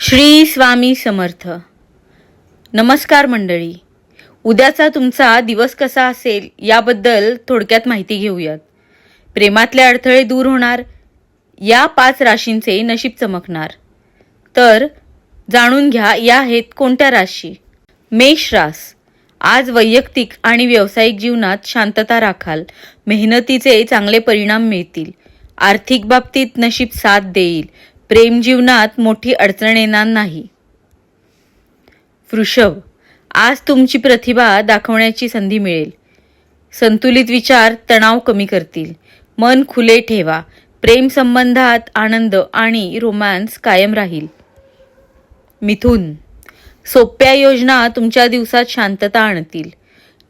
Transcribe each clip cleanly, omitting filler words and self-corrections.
श्री स्वामी समर्थ. नमस्कार मंडळी. उद्याचा तुमचा दिवस कसा असेल याबद्दल थोडक्यात माहिती घेऊयात. प्रेमातले अडथळे दूर होणार, या 5 राशींचे नशीब चमकणार. तर जाणून घ्या या आहेत कोणत्या राशी. मेष रास. आज वैयक्तिक आणि व्यावसायिक जीवनात शांतता राखाल. मेहनतीचे चांगले परिणाम मिळतील. आर्थिक बाबतीत नशीब साथ देईल. प्रेम जीवनात मोठी अडचण येणार नाही. वृषभ. आज तुमची प्रतिभा दाखवण्याची संधी मिळेल. संतुलित विचार तणाव कमी करतील. मन खुले ठेवा. प्रेम संबंधात आनंद आणि रोमॅन्स कायम राहील. मिथुन. सोप्या योजना तुमच्या दिवसात शांतता आणतील.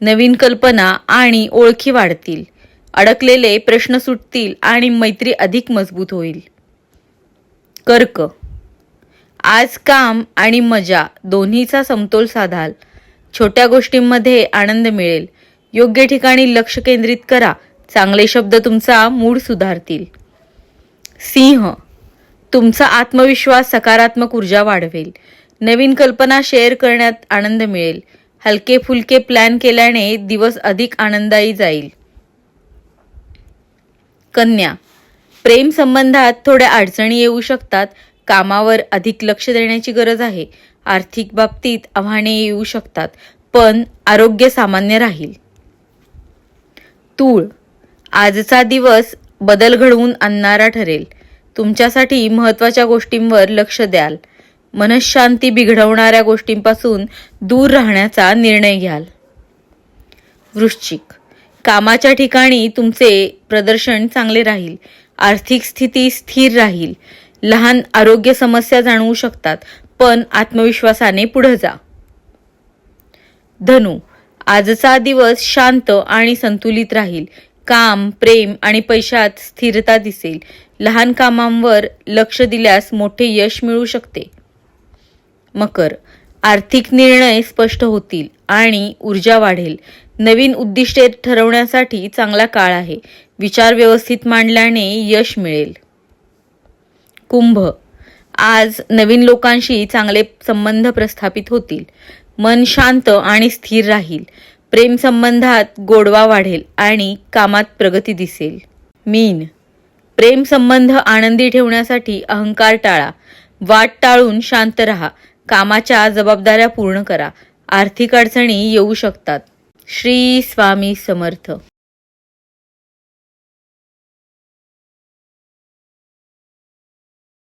नवीन कल्पना आणि ओळखी वाढतील. अडकलेले प्रश्न सुटतील आणि मैत्री अधिक मजबूत होईल. कर्क. आज काम आणि मजा दोन्हीचा समतोल साधाल. छोट्या गोष्टींमध्ये आनंद मिळेल. योग्य ठिकाणी लक्ष केंद्रित करा. चांगले शब्द तुमचा मूड सुधारतील. सिंह. तुमचा आत्मविश्वास सकारात्मक ऊर्जा वाढवेल. नवीन कल्पना शेअर करण्यात आनंद मिळेल. हलके फुलके प्लॅन केल्याने दिवस अधिक आनंदायी जाईल. कन्या. प्रेम संबंधात थोड्या अडचणी येऊ शकतात. कामावर अधिक लक्ष देण्याची गरज आहे. आर्थिक बाबतीत आव्हाने येऊ शकतात, पण आरोग्य सामान्य राहील. तूळ. आजचा दिवस बदल घडवून आणणारा ठरेल. तुमच्यासाठी महत्त्वाच्या गोष्टींवर लक्ष द्याल. मनःशांती बिघडवणाऱ्या गोष्टींपासून दूर राहण्याचा निर्णय घ्याल. वृश्चिक. कामाच्या ठिकाणी तुमचे प्रदर्शन चांगले राहील. आर्थिक स्थिती स्थिर राहील. लहान आरोग्य समस्या जाणवू शकतात, पण आत्मविश्वासाने पुढे जा. धनु. आजचा दिवस शांत आणि संतुलित राहील. काम, प्रेम आणि पैशात स्थिरता दिसेल. लहान कामांवर लक्ष दिल्यास मोठे यश मिळू शकते. मकर. आर्थिक निर्णय स्पष्ट होतील आणि ऊर्जा वाढेल. नवीन उद्दिष्टे ठरवण्यासाठी चांगला काळ आहे. विचार व्यवस्थित मांडल्याने यश मिळेल. कुंभ. आज नवीन लोकांशी चांगले संबंध प्रस्थापित होतील. मन शांत आणि स्थिर राहील. प्रेम संबंधात गोडवा वाढेल आणि कामात प्रगती दिसेल. मीन. प्रेम संबंध आनंदी ठेवण्यासाठी अहंकार टाळा. वाट टाळून शांत राहा. कामाच्या जबाबदाऱ्या पूर्ण करा. आर्थिक अडचणी येऊ शकतात. श्री स्वामी समर्थ.